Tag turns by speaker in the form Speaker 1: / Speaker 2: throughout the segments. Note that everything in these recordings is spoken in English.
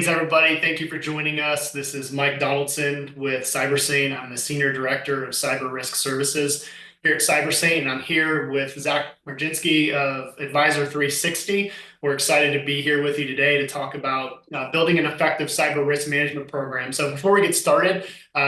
Speaker 1: Greetings, everybody. Thank you for joining us. This is Mike Donaldson with CyberSane. I'm the Senior Director of Cyber Risk Services here at CyberSane, and I'm here with Zach Marginsky of Advisor 360. We're excited to be here with you today to talk about building an effective cyber risk management program. So before we get started,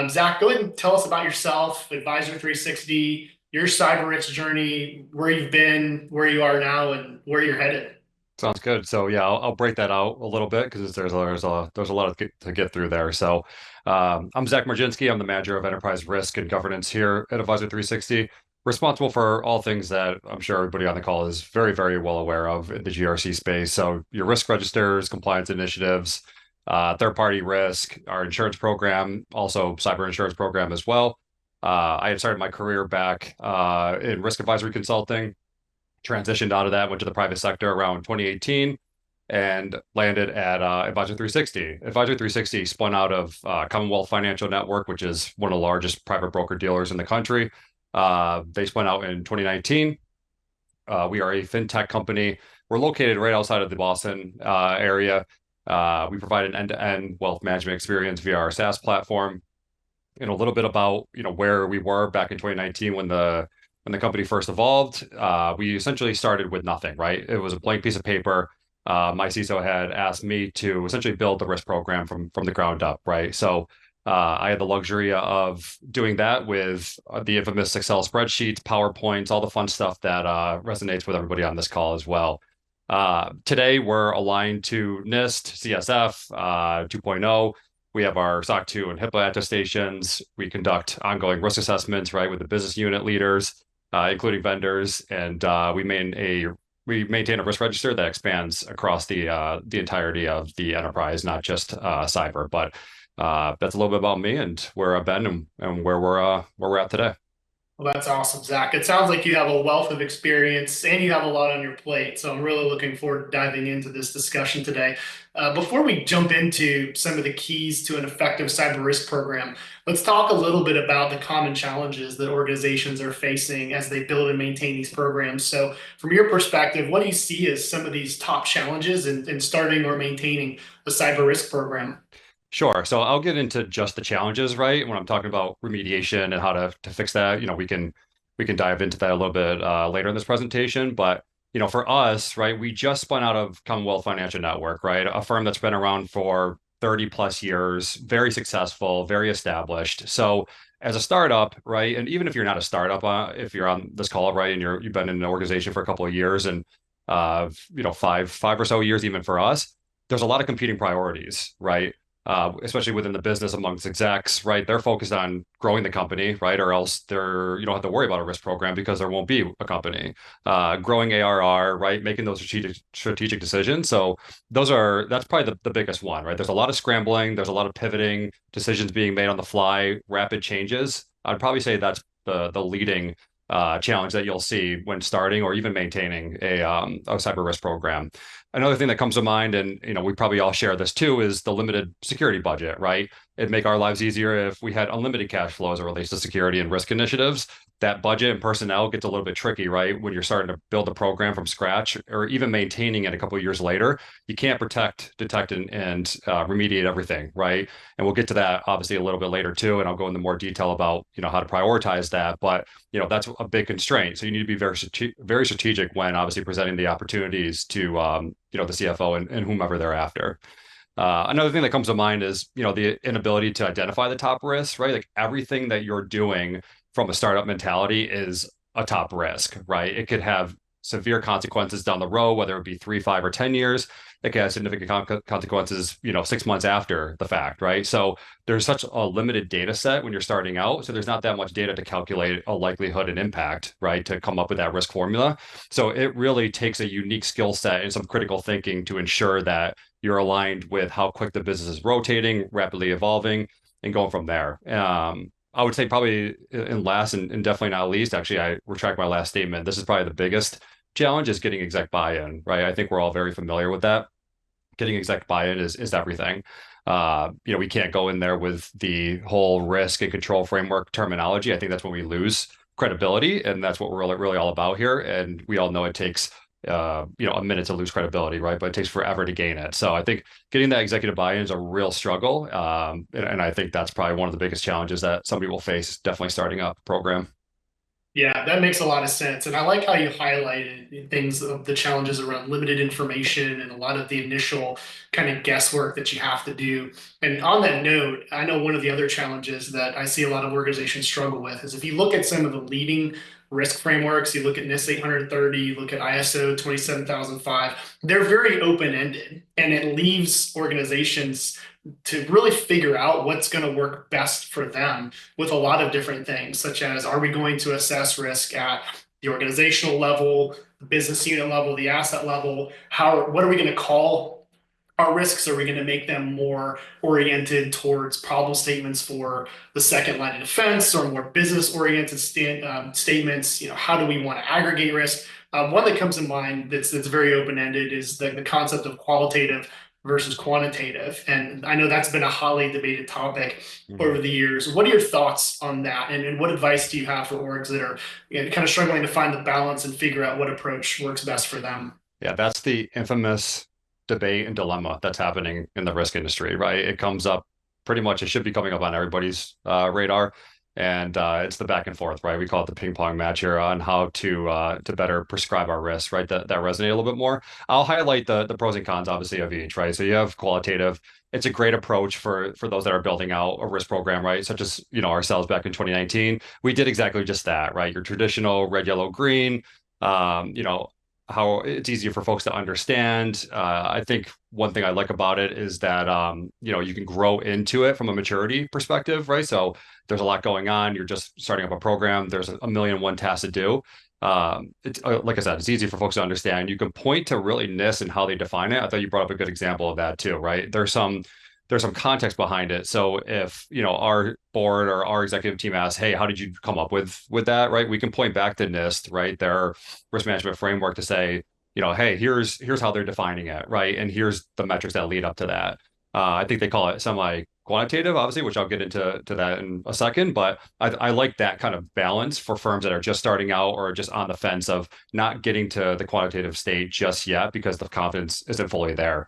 Speaker 1: Zach, go ahead and tell us about yourself, Advisor 360, your cyber risk journey, where you've been, where you are now, and where you're headed.
Speaker 2: Sounds good. So yeah, I'll break that out a little bit because there's a lot to get through there. So I'm Zach Marginsky. I'm the manager of enterprise risk and governance here at Advisor 360, responsible for all things that I'm sure everybody on the call is very, very well aware of in the GRC space. So your risk registers, compliance initiatives, third-party risk, our insurance program, also cyber insurance program as well. I had started my career back in risk advisory consulting, transitioned out of that, went to the private sector around 2018 and landed at Advisor 360. Advisor 360 spun out of Commonwealth Financial Network, which is one of the largest private broker dealers in the country. They spun out in 2019. We are a fintech company. We're located right outside of the Boston area. We provide an end-to-end wealth management experience via our SaaS platform. And a little bit about where we were back in 2019 when the company first evolved. We essentially started with nothing, right? It was a blank piece of paper. My CISO had asked me to essentially build the risk program from the ground up, right? So I had the luxury of doing that with the infamous Excel spreadsheets, PowerPoints, all the fun stuff that resonates with everybody on this call as well. Today, we're aligned to NIST, CSF 2.0. We have our SOC 2 and HIPAA attestations. We conduct ongoing risk assessments, right, with the business unit leaders, including vendors, and we maintain a risk register that expands across the entirety of the enterprise, not just cyber. But that's a little bit about me and where I've been and where we're at today.
Speaker 1: Well, that's awesome, Zach. It sounds like you have a wealth of experience and you have a lot on your plate. So I'm really looking forward to diving into this discussion today. Before we jump into some of the keys to an effective cyber risk program, let's talk a little bit about the common challenges that organizations are facing as they build and maintain these programs. So from your perspective, what do you see as some of these top challenges in starting or maintaining a cyber risk program?
Speaker 2: Sure. So I'll get into just the challenges, right? When I'm talking about remediation and how to fix that, we can dive into that a little bit later in this presentation. But for us, right, we just spun out of Commonwealth Financial Network, right, a firm that's been around for 30 plus years, very successful, very established. So as a startup, right, and even if you're not a startup, if you're on this call, right, and you've been in an organization for a couple of years and five or so years, even for us, there's a lot of competing priorities, right? Especially within the business amongst execs, right? They're focused on growing the company, right? Or else you don't have to worry about a risk program because there won't be a company. Growing ARR, right? Making those strategic decisions. So that's probably the biggest one, right? There's a lot of scrambling, there's a lot of pivoting, decisions being made on the fly, rapid changes. I'd probably say that's the leading challenge that you'll see when starting or even maintaining a cyber risk program. Another thing that comes to mind, and we probably all share this too, is the limited security budget, right? It'd make our lives easier if we had unlimited cash flow as it relates to security and risk initiatives. That budget and personnel gets a little bit tricky, right? When you're starting to build a program from scratch or even maintaining it a couple of years later, you can't protect, detect, and remediate everything, right? And we'll get to that obviously a little bit later too, and I'll go into more detail about how to prioritize that. But that's a big constraint. So you need to be very strategic when obviously presenting the opportunities to the CFO and whomever they're after. Another thing that comes to mind is, the inability to identify the top risks, right? Like everything that you're doing from a startup mentality is a top risk, right? It could have severe consequences down the road, whether it be 3, 5, or 10 years. It can have significant consequences, 6 months after the fact, right? So there's such a limited data set when you're starting out. So there's not that much data to calculate a likelihood and impact, right? To come up with that risk formula. So it really takes a unique skill set and some critical thinking to ensure that you're aligned with how quick the business is rotating, rapidly evolving, and going from there. I would say probably in last and definitely not least, actually, I retract my last statement. This is probably the biggest challenge is getting exec buy-in, right? I think we're all very familiar with that. Getting exec buy-in is everything. We can't go in there with the whole risk and control framework terminology. I think that's when we lose credibility, and that's what we're really all about here. And we all know it takes a minute to lose credibility, right? But it takes forever to gain it. So I think getting that executive buy-in is a real struggle. And I think that's probably one of the biggest challenges that somebody will face definitely starting up a program.
Speaker 1: Yeah, that makes a lot of sense. And I like how you highlighted things of the challenges around limited information and a lot of the initial kind of guesswork that you have to do. And on that note, I know one of the other challenges that I see a lot of organizations struggle with is if you look at some of the leading risk frameworks, you look at NIST 830, you look at ISO 27005, they're very open-ended and it leaves organizations to really figure out what's going to work best for them with a lot of different things, such as are we going to assess risk at the organizational level, the business unit level, the asset level? What are we going to call our risks? Are we going to make them more oriented towards problem statements for the second line of defense or more business oriented statements? How do we want to aggregate risk? One that comes to mind that's very open ended is the concept of qualitative versus quantitative. And I know that's been a highly debated topic over the years. What are your thoughts on that? And what advice do you have for orgs that are kind of struggling to find the balance and figure out what approach works best for them?
Speaker 2: Yeah, that's the infamous debate and dilemma that's happening in the risk industry, right? It comes up pretty much, it should be coming up on everybody's radar. And it's the back and forth, right? We call it the ping pong match here on how to better prescribe our risks, right? That resonate a little bit more. I'll highlight the pros and cons, obviously, of each, right? So you have qualitative. It's a great approach for those that are building out a risk program, right? Such as ourselves back in 2019, we did exactly just that, right? Your traditional red, yellow, green. How it's easier for folks to understand. I think one thing I like about it is that you can grow into it from a maturity perspective, right? So there's a lot going on. You're just starting up a program. There's a million and one tasks to do. It's like I said, it's easy for folks to understand. You can point to really NIST and how they define it. I thought you brought up a good example of that too, right? There's some context behind it. So if our board or our executive team asks, "Hey, how did you come up with that?" Right? We can point back to NIST, right? Their risk management framework to say, "Hey, here's how they're defining it, right? And here's the metrics that lead up to that." I think they call it semi-quantitative, obviously, which I'll get into that in a second. But I like that kind of balance for firms that are just starting out or just on the fence of not getting to the quantitative state just yet because the confidence isn't fully there.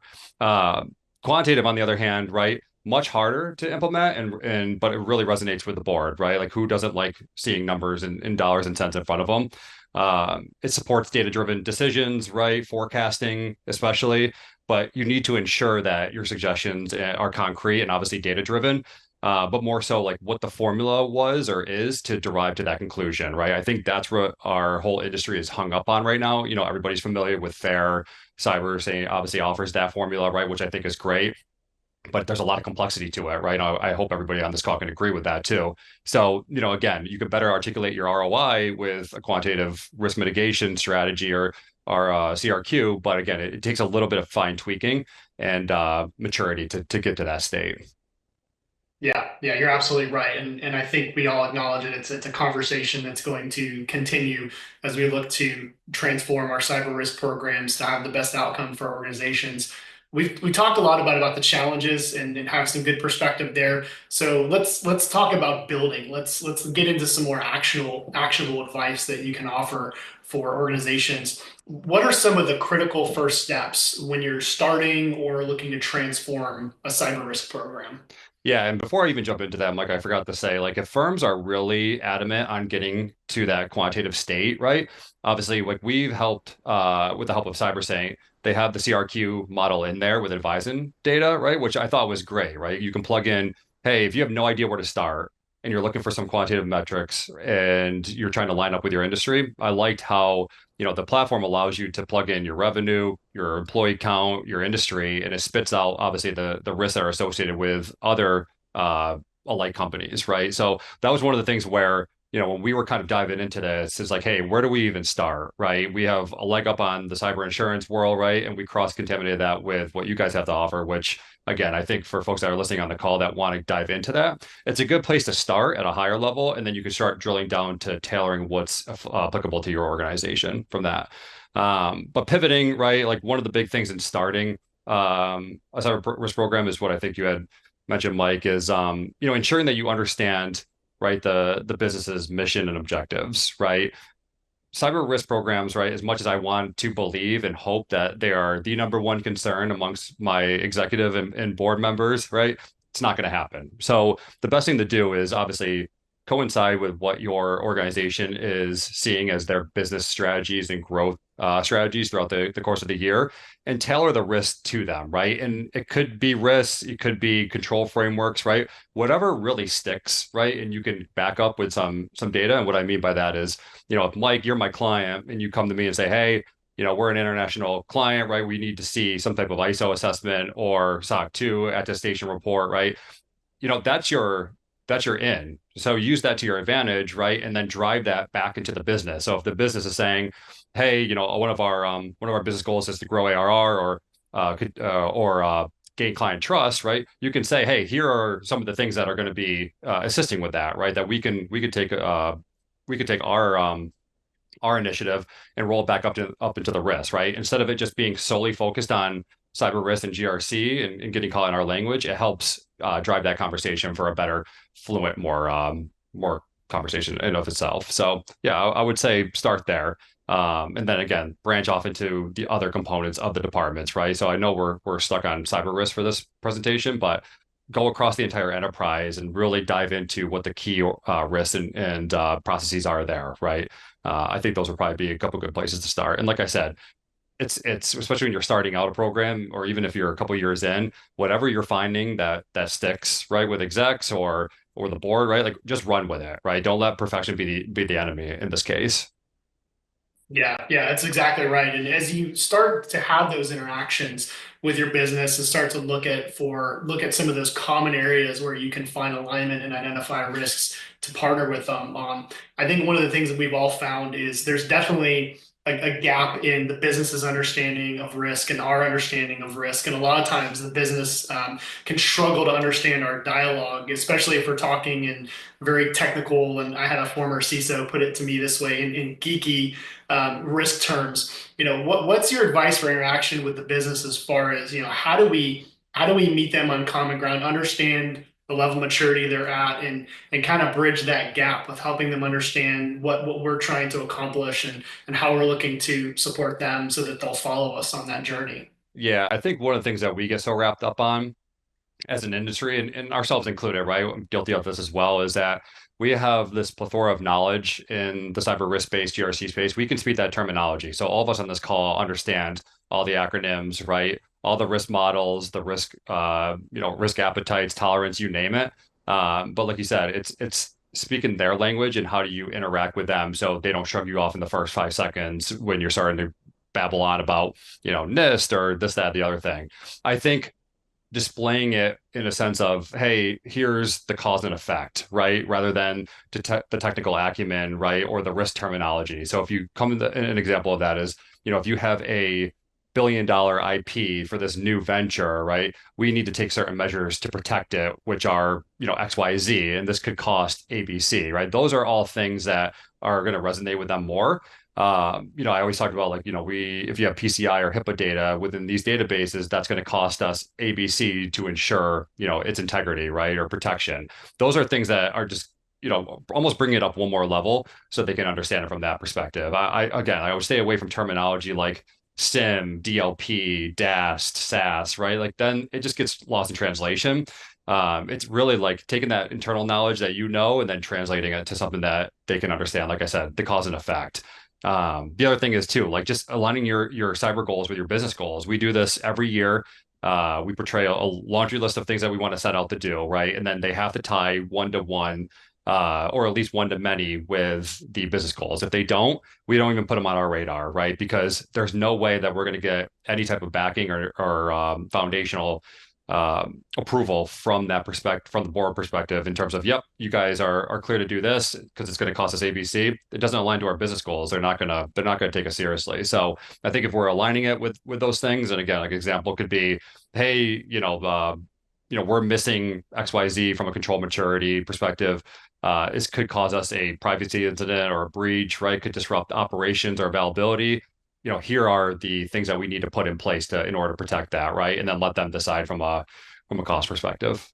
Speaker 2: Quantitative, on the other hand, right, much harder to implement, but it really resonates with the board, right? Like who doesn't like seeing numbers in dollars and cents in front of them? It supports data-driven decisions, right? Forecasting, especially, but you need to ensure that your suggestions are concrete and obviously data-driven. But more so like what the formula was or is to derive to that conclusion, right? I think that's what our whole industry is hung up on right now. Everybody's familiar with FAIR. Cyber obviously offers that formula, right? Which I think is great, but there's a lot of complexity to it, right? I hope everybody on this call can agree with that too. So, again, you can better articulate your ROI with a quantitative risk mitigation strategy or CRQ, but again, it takes a little bit of fine tweaking and maturity to get to that state.
Speaker 1: Yeah, you're absolutely right. And I think we all acknowledge it. It's a conversation that's going to continue as we look to transform our cyber risk programs to have the best outcome for organizations. We talked a lot about the challenges and have some good perspective there. So let's talk about building. Let's get into some more actionable advice that you can offer for organizations. What are some of the critical first steps when you're starting or looking to transform a cyber risk program?
Speaker 2: Yeah, and before I even jump into that, Mike, I forgot to say, like, if firms are really adamant on getting to that quantitative state, right? Obviously, like we've helped with the help of CyberSaint, they have the CRQ model in there with advising data, right? Which I thought was great, right? You can plug in, hey, if you have no idea where to start and you're looking for some quantitative metrics and you're trying to line up with your industry, I liked how the platform allows you to plug in your revenue, your employee count, your industry, and it spits out obviously the risks that are associated with other alike companies, right? So that was one of the things where when we were kind of diving into this, it's like, hey, where do we even start, right? We have a leg up on the cyber insurance world, right? And we cross-contaminated that with what you guys have to offer, which, again, I think for folks that are listening on the call that want to dive into that, it's a good place to start at a higher level. And then you can start drilling down to tailoring what's applicable to your organization from that. But pivoting, right? Like one of the big things in starting a cyber risk program is what I think you had mentioned, Mike, is ensuring that you understand, right, the business's mission and objectives, right? cyber risk programs, right, as much as I want to believe and hope that they are the number one concern amongst my executive and board members, right, it's not going to happen. So the best thing to do is obviously coincide with what your organization is seeing as their business strategies and growth strategies throughout the course of the year, and tailor the risk to them, right? And it could be risks, it could be control frameworks, right? Whatever really sticks, right? And you can back up with some data. And what I mean by that is, if Mike, you're my client, and you come to me and say, hey, we're an international client, right? We need to see some type of ISO assessment or SOC 2 attestation report, right? That's your in. So use that to your advantage, right? And then drive that back into the business. So if the business is saying, hey, one of our business goals is to grow ARR or gain client trust, right? You can say, hey, here are some of the things that are going to be assisting with that, right? That we could take our initiative and roll it back up into the risk, right? Instead of it just being solely focused on cyber risk and GRC and getting caught in our language, it helps drive that conversation for a better, fluent, more conversation in of itself. So yeah, I would say start there. And then again, branch off into the other components of the departments, right? So I know we're stuck on cyber risk for this presentation, but go across the entire enterprise and really dive into what the key risks and processes are there, right? I think those would probably be a couple good places to start. And like I said, it's especially when you're starting out a program, or even if you're a couple years in, whatever you're finding that sticks, right, with execs or the board, right? Like just run with it, right? Don't let perfection be the enemy in this case.
Speaker 1: Yeah, that's exactly right. And as you start to have those interactions with your business and start to look at some of those common areas where you can find alignment and identify risks to partner with them on, I think one of the things that we've all found is there's definitely a gap in the business's understanding of risk and our understanding of risk. And a lot of times the business can struggle to understand our dialogue, especially if we're talking in very technical. And I had a former CISO put it to me this way in geeky risk terms. What's your advice for interaction with the business as far as, how do we meet them on common ground, understand the level of maturity they're at, and kind of bridge that gap with helping them understand what we're trying to accomplish and how we're looking to support them so that they'll follow us on that journey.
Speaker 2: Yeah, I think one of the things that we get so wrapped up on as an industry, and ourselves included, right? I'm guilty of this as well, is that we have this plethora of knowledge in the cyber risk space, GRC space. We can speak that terminology. So all of us on this call understand all the acronyms, right? All the risk models, the risk appetites, tolerance, you name it. But like you said, it's speaking their language and how do you interact with them so they don't shrug you off in the first 5 seconds when you're starting to babble on about, NIST or this, that, the other thing. I think displaying it in a sense of, hey, here's the cause and effect, right? Rather than the technical acumen, right? Or the risk terminology. So if you come to an example of that is, if you have a $1 billion IP for this new venture, right? We need to take certain measures to protect it, which are, XYZ, and this could cost ABC, right? Those are all things that are going to resonate with them more. I always talk about if you have PCI or HIPAA data within these databases, that's going to cost us ABC to ensure, its integrity, right? Or protection. Those are things that are just, almost bringing it up one more level so they can understand it from that perspective. I would stay away from terminology like SIM, DLP, DAST, SAS, right? Like then it just gets lost in translation. It's really like taking that internal knowledge that and then translating it to something that they can understand. Like I said, the cause and effect. The other thing is too, like just aligning your cyber goals with your business goals. We do this every year. We portray a laundry list of things that we want to set out to do, right? And then they have to tie one to one, or at least one to many with the business goals. If they don't, we don't even put them on our radar, right? Because there's no way that we're going to get any type of backing or foundational approval from that perspective, from the board perspective, in terms of, yep, you guys are clear to do this because it's going to cost us ABC. It doesn't align to our business goals. They're not gonna take us seriously. So I think if we're aligning it with those things, and again, like example could be, hey, we're missing XYZ from a control maturity perspective. This could cause us a privacy incident or a breach, right? Could disrupt operations or availability. Here are the things that we need to put in place in order to protect that, right? And then let them decide from a cost perspective.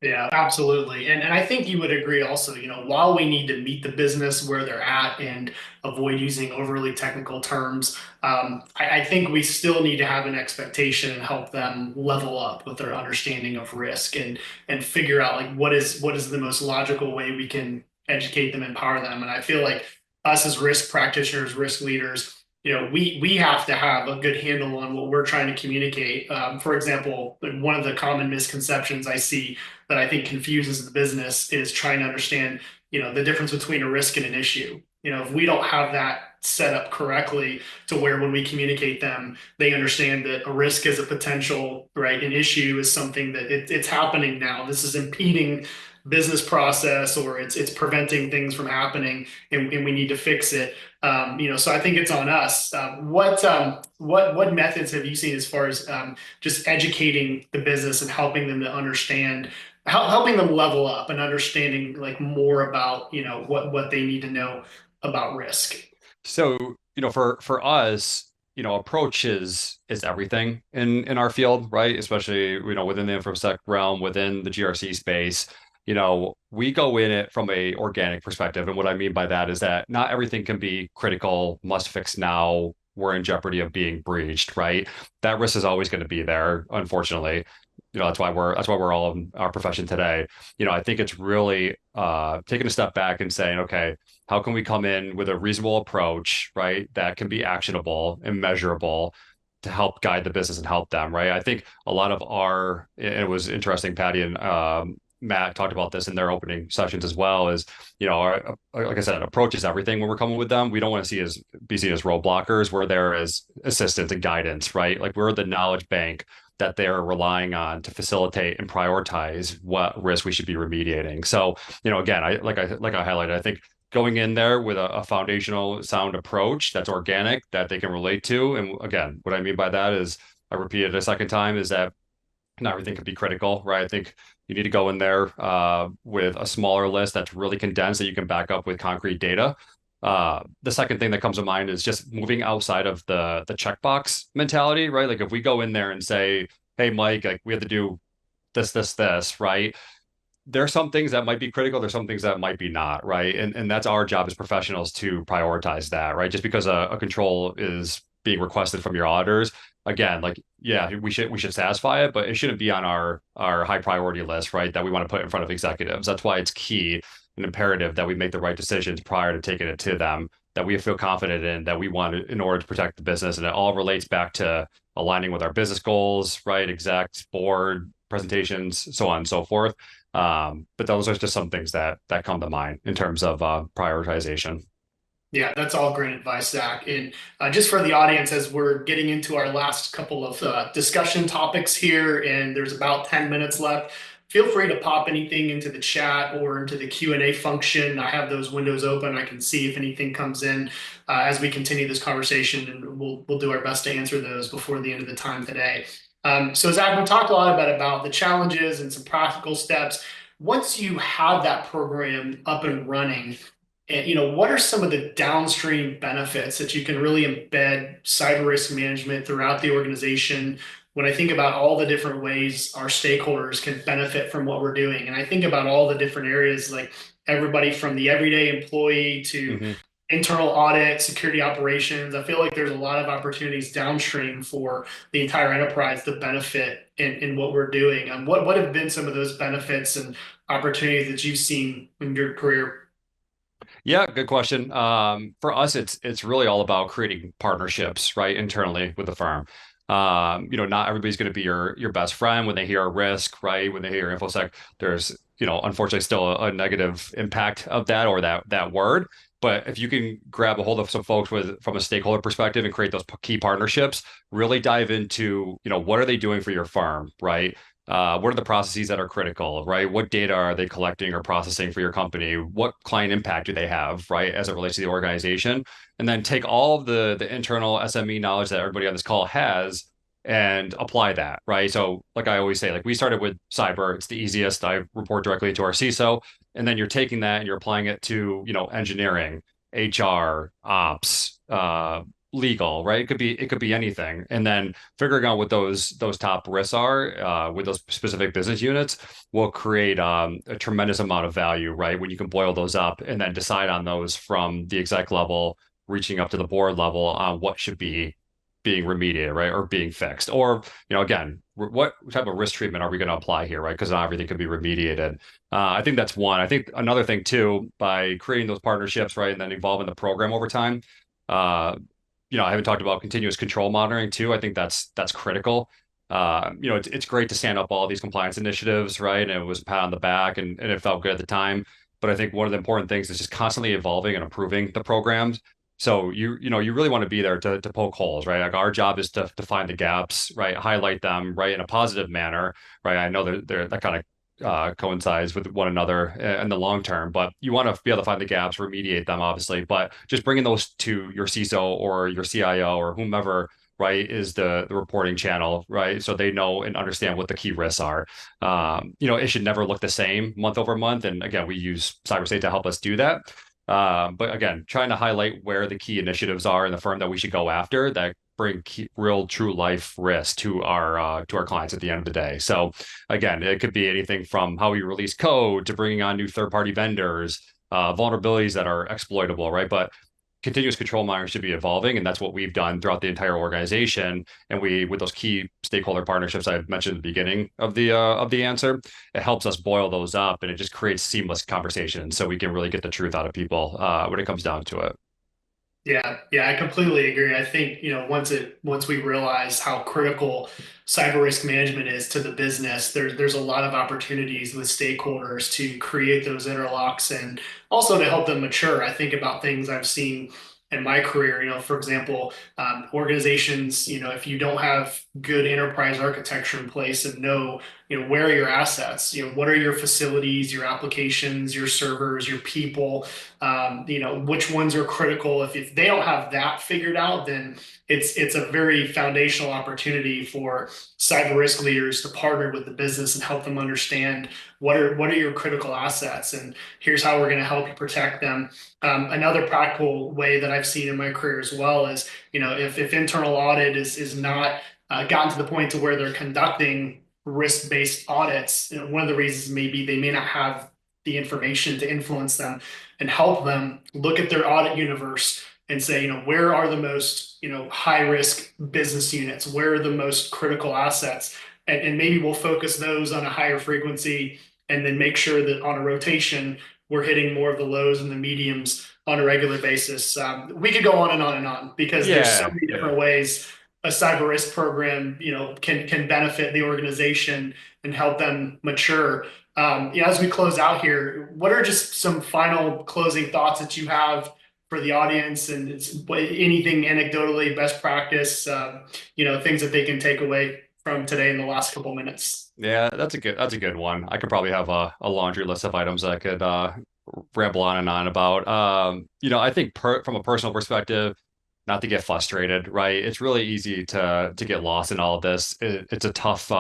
Speaker 1: Yeah, absolutely. And I think you would agree also, while we need to meet the business where they're at and avoid using overly technical terms, I think we still need to have an expectation and help them level up with their understanding of risk and figure out like what is the most logical way we can educate them, empower them. And I feel like us as risk practitioners, risk leaders, we have to have a good handle on what we're trying to communicate. For example, one of the common misconceptions I see that I think confuses the business is trying to understand, the difference between a risk and an issue. If we don't have that set up correctly to where when we communicate them, they understand that a risk is a potential, right? An issue is something that it's happening now. This is impeding business process or it's preventing things from happening and we need to fix it. So I think it's on us. What methods have you seen as far as just educating the business and helping them to understand helping them level up and understanding like more about what they need to know about risk.
Speaker 2: So, for us, approach is everything in our field, right? Especially, within the InfoSec realm, within the GRC space. We go in it from a organic perspective. And what I mean by that is that not everything can be critical, must fix now, we're in jeopardy of being breached, right? That risk is always going to be there, unfortunately. That's why we're all in our profession today. I think it's really taking a step back and saying, okay, how can we come in with a reasonable approach, right, that can be actionable and measurable to help guide the business and help them, right? I think a lot of it was interesting, Patty and Matt talked about this in their opening sessions as well, is, like I said, approach is everything when we're coming with them. We don't want to be seen as roadblockers. We're there as assistance and guidance, right? Like we're the knowledge bank that they're relying on to facilitate and prioritize what risk we should be remediating. So, again, I highlighted, I think going in there with a foundational sound approach that's organic, that they can relate to. And again, what I mean by that is, I repeat it a second time, is that not everything could be critical, right? I think you need to go in there with a smaller list that's really condensed that you can back up with concrete data. The second thing that comes to mind is just moving outside of the checkbox mentality, right? Like if we go in there and say, "Hey, Mike, like we have to do this," right? There's some things that might be critical. There's some things that might be not, right? And that's our job as professionals to prioritize that, right? Just because a control is being requested from your auditors, again, like yeah, we should satisfy it, but it shouldn't be on our high priority list, right? That we want to put in front of executives. That's why it's key and imperative that we make the right decisions prior to taking it to them, that we feel confident in, that we want in order to protect the business. And it all relates back to aligning with our business goals, right? Execs, board, presentations, so on and so forth. But those are just some things that come to mind in terms of prioritization.
Speaker 1: Yeah, that's all great advice, Zach. And just for the audience, as we're getting into our last couple of discussion topics here, and there's about 10 minutes left, feel free to pop anything into the chat or into the Q&A function. I have those windows open. I can see if anything comes in as we continue this conversation, and we'll do our best to answer those before the end of the time today. So Zach, we talked a lot about the challenges and some practical steps. Once you have that program up and running, and what are some of the downstream benefits that you can really embed cyber risk management throughout the organization? When I think about all the different ways our stakeholders can benefit from what we're doing, and I think about all the different areas, like everybody from the everyday employee to
Speaker 2: Mhm.
Speaker 1: internal audit, security operations. I feel like there's a lot of opportunities downstream for the entire enterprise to benefit in what we're doing. What have been some of those benefits and opportunities that you've seen in your career?
Speaker 2: Yeah, good question. For us, it's really all about creating partnerships, right, internally with the firm. Not everybody's going to be your best friend when they hear a risk, right? When they hear infosec, there's unfortunately still a negative impact of that or that word. But if you can grab a hold of some folks from a stakeholder perspective and create those key partnerships, really dive into what are they doing for your firm, right? What are the processes that are critical, right? What data are they collecting or processing for your company? What client impact do they have, right, as it relates to the organization? And then take all of the internal SME knowledge that everybody on this call has and apply that, right? So, like I always say, like we started with cyber, it's the easiest. I report directly to our CISO, and then you're taking that and you're applying it to, engineering, HR, ops, legal, right? It could be anything. And then figuring out what those top risks are with those specific business units will create a tremendous amount of value, right? When you can boil those up and then decide on those from the exec level, reaching up to the board level on what should be being remediated, right? Or being fixed. Or, again, what type of risk treatment are we going to apply here, right? Because not everything can be remediated. I think that's one. I think another thing too, by creating those partnerships, right, and then evolving the program over time, uh, I haven't talked about continuous control monitoring too. I think that's critical. It's great to stand up all these compliance initiatives, right? And it was a pat on the back and it felt good at the time. But I think one of the important things is just constantly evolving and improving the programs. So you really want to be there to poke holes, right? Like our job is to find the gaps, right? Highlight them, right, in a positive manner, right? I know that kind of coincides with one another in the long term. But you want to be able to find the gaps, remediate them, obviously. But just bringing those to your CISO or your CIO or whomever, right, is the reporting channel, right? So they know and understand what the key risks are. It should never look the same month over month. And again, we use CyberState to help us do that. But again, trying to highlight where the key initiatives are in the firm that we should go after that bring real true life risk to our clients at the end of the day. So again, it could be anything from how we release code to bringing on new third-party vendors, vulnerabilities that are exploitable, right? But continuous control monitoring should be evolving, and that's what we've done throughout the entire organization. And with those key stakeholder partnerships I mentioned at the beginning of the answer, it helps us boil those up, and it just creates seamless conversations, so we can really get the truth out of people when it comes down to it.
Speaker 1: Yeah, I completely agree. I think, once we realize how critical cyber risk management is to the business, there's a lot of opportunities with stakeholders to create those interlocks and also to help them mature. I think about things I've seen in my career, for example, organizations, if you don't have good enterprise architecture in place and know, where are your assets, what are your facilities, your applications, your servers, your people, which ones are critical. If they don't have that figured out, then it's a very foundational opportunity for cyber risk leaders to partner with the business and help them understand what are your critical assets, and here's how we're going to help you protect them. Another practical way that I've seen in my career as well is, if internal audit is not gotten to the point to where they're conducting risk-based audits, one of the reasons may be they may not have the information to influence them and help them look at their audit universe and say, where are the most, high risk business units? Where are the most critical assets? And maybe we'll focus those on a higher frequency and then make sure that on a rotation, we're hitting more of the lows and the mediums on a regular basis. We could go on and on and on because there's so
Speaker 2: Yeah,
Speaker 1: many
Speaker 2: yeah.
Speaker 1: different ways a cyber risk program, can benefit the organization and help them mature. As we close out here, what are just some final closing thoughts that you have for the audience, and anything anecdotally, best practice, things that they can take away from today in the last couple minutes?
Speaker 2: Yeah, that's a good one. I could probably have a laundry list of items I could ramble on and on about. I think from a personal perspective, not to get frustrated, right? It's really easy to get lost in all of this. It's a tough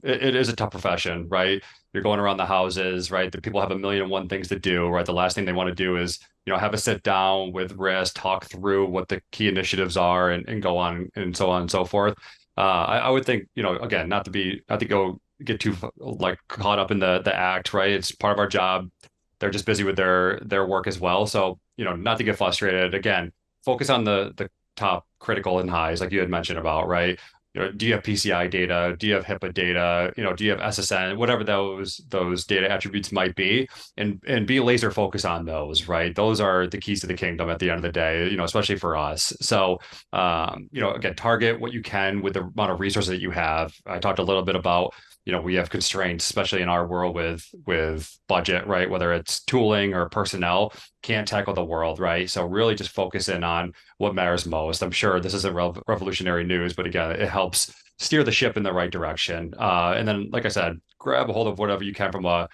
Speaker 2: it is a tough profession, right? You're going around the houses, right? The people have a million and one things to do, right? The last thing they want to do is, have a sit down with risk, talk through what the key initiatives are and go on and so on and so forth. I would think, again, not to go get too like caught up in the act, right? It's part of our job. They're just busy with their work as well. So, not to get frustrated. Again, focus on the top critical and highs, like you had mentioned about, right? Do you have PCI data? Do you have HIPAA data? Do you have SSN? Whatever those data attributes might be, and be laser focused on those, right? Those are the keys to the kingdom at the end of the day, especially for us. So, again, target what you can with the amount of resources that you have. I talked a little bit about, we have constraints, especially in our world with budget, right? Whether it's tooling or personnel, can't tackle the world, right? So really just focus in on what matters most. I'm sure this isn't revolutionary news, but again, it helps steer the ship in the right direction. And then, like I said, grab a hold of whatever you can from a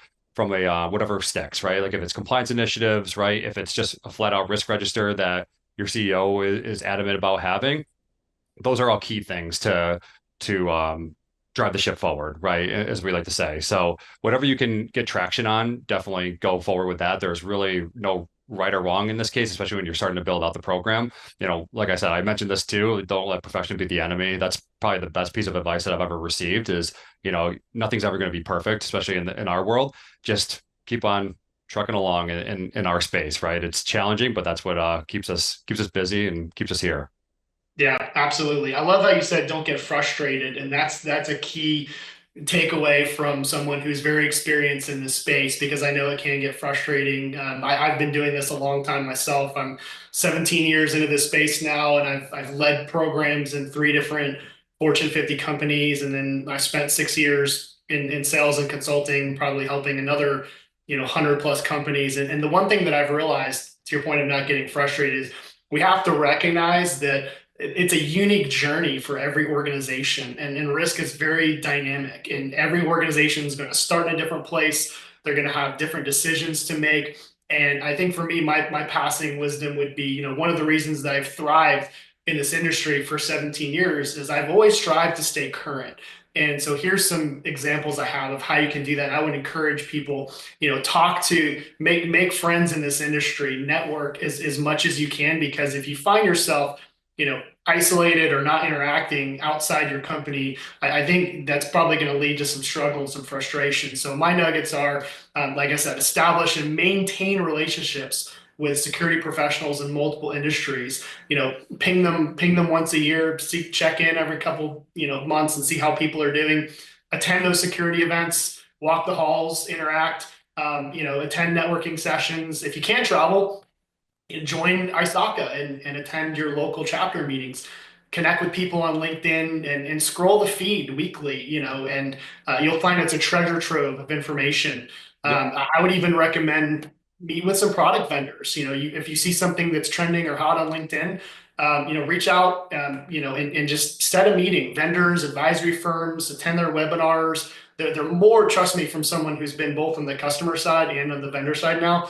Speaker 2: whatever sticks, right? Like if it's compliance initiatives, right? If it's just a flat out risk register that your CEO is adamant about having, those are all key things to drive the ship forward, right? As we like to say. So whatever you can get traction on, definitely go forward with that. There's really no right or wrong in this case, especially when you're starting to build out the program. Like I said, I mentioned this too. Don't let perfection be the enemy. That's probably the best piece of advice that I've ever received is, nothing's ever going to be perfect, especially in our world. Just keep on trucking along in our space, right? It's challenging, but that's what keeps us busy and keeps us here.
Speaker 1: Yeah, absolutely. I love how you said don't get frustrated, and that's a key takeaway from someone who's very experienced in this space because I know it can get frustrating. I've been doing this a long time myself. I'm 17 years into this space now, and I've led programs in three different Fortune 50 companies, and then I spent 6 years in sales and consulting, probably helping another 100 plus companies. And the one thing that I've realized, to your point of not getting frustrated, is we have to recognize that it's a unique journey for every organization, and risk is very dynamic, and every organization is going to start in a different place. They're going to have different decisions to make. And I think for me, my passing wisdom would be, one of the reasons that I've thrived in this industry for 17 years is I've always strived to stay current. And so here's some examples I have of how you can do that. I would encourage people, talk to make friends in this industry, network as much as you can, because if you find yourself, isolated or not interacting outside your company, I think that's probably going to lead to some struggles, some frustration. So my nuggets are, like I said, establish and maintain relationships with security professionals in multiple industries. Ping them once a year, check in every couple, months and see how people are doing. Attend those security events, walk the halls, interact, attend networking sessions. If you can't travel, join ISACA and attend your local chapter meetings. Connect with people on LinkedIn and scroll the feed weekly, and you'll find it's a treasure trove of information. I would even recommend meet with some product vendors. If you see something that's trending or hot on LinkedIn, reach out, and just set a meeting. Vendors, advisory firms, attend their webinars. They're more, trust me, from someone who's been both on the customer side and on the vendor side now.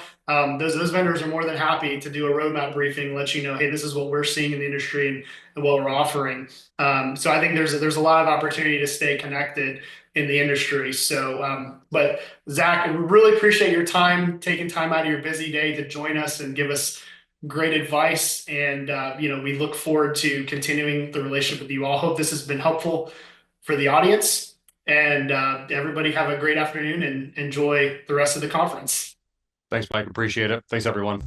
Speaker 1: Those vendors are more than happy to do a roadmap briefing, let you know, hey, this is what we're seeing in the industry and what we're offering. So I think there's a lot of opportunity to stay connected in the industry. So, but Zach, I really appreciate your time, taking time out of your busy day to join us and give us great advice. And we look forward to continuing the relationship with you all. Hope this has been helpful for the audience. And everybody have a great afternoon and enjoy the rest of the conference.
Speaker 2: Thanks, Mike. Appreciate it. Thanks, everyone.